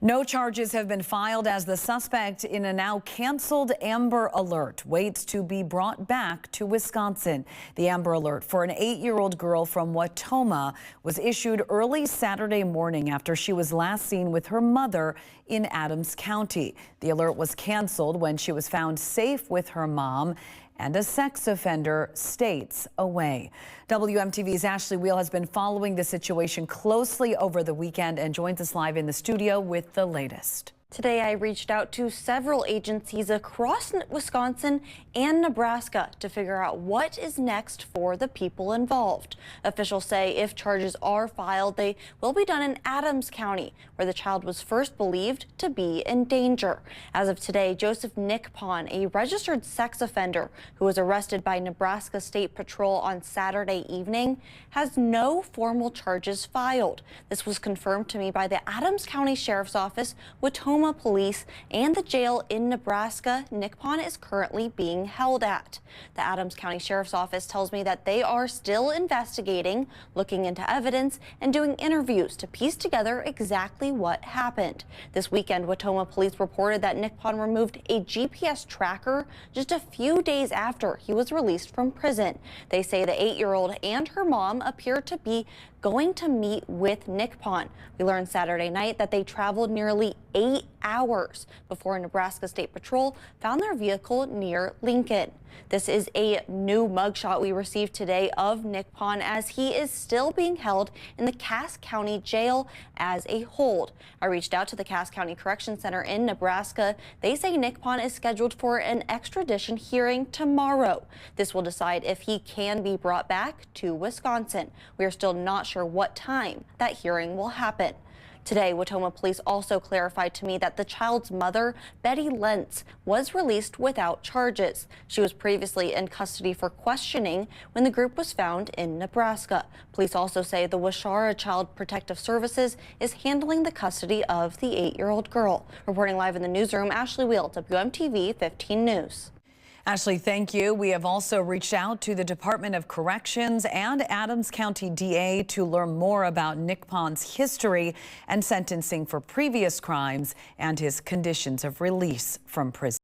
No charges have been filed as the suspect in a now canceled Amber Alert waits to be brought back to Wisconsin. The Amber Alert for an 8-year-old girl from Watoma was issued early Saturday morning after she was last seen with her mother in Adams County. The alert was canceled when she was found safe with her mom and a sex offender states away. WMTV's Ashley Wheel has been following the situation closely over the weekend and joins us live in the studio with the latest. Today, I reached out to several agencies across Wisconsin and Nebraska to figure out what is next for the people involved. Officials say if charges are filed, they will be done in Adams County, where the child was first believed to be in danger. As of today, Joseph Nickpon, a registered sex offender who was arrested by Nebraska State Patrol on Saturday evening, has no formal charges filed. This was confirmed to me by the Adams County Sheriff's Office, Watoma Police, and the jail in Nebraska Nickpon is currently being held at. The Adams County Sheriff's Office tells me that they are still investigating, looking into evidence, and doing interviews to piece together exactly what happened. This weekend, Watoma Police reported that Nickpon removed a GPS tracker just a few days after he was released from prison. They say the 8-year-old and her mom appear to be going to meet with Nickpon. We learned Saturday night that they traveled nearly 8 hours before Nebraska State Patrol found their vehicle near Lincoln. This is a new mugshot we received today of Nickpon as he is still being held in the Cass County Jail as a hold. I reached out to the Cass County Correction Center in Nebraska. They say Nickpon is scheduled for an extradition hearing tomorrow. This will decide if he can be brought back to Wisconsin. We are still not sure what time that hearing will happen. Today, Watoma Police also clarified to me that the child's mother, Betty Lentz, was released without charges. She was previously in custody for questioning when the group was found in Nebraska. Police also say the Wishara Child Protective Services is handling the custody of the 8-year-old girl. Reporting live in the newsroom, Ashley Wheel, WMTV 15 News. Ashley, thank you. We have also reached out to the Department of Corrections and Adams County DA to learn more about Nickpon's history and sentencing for previous crimes and his conditions of release from prison.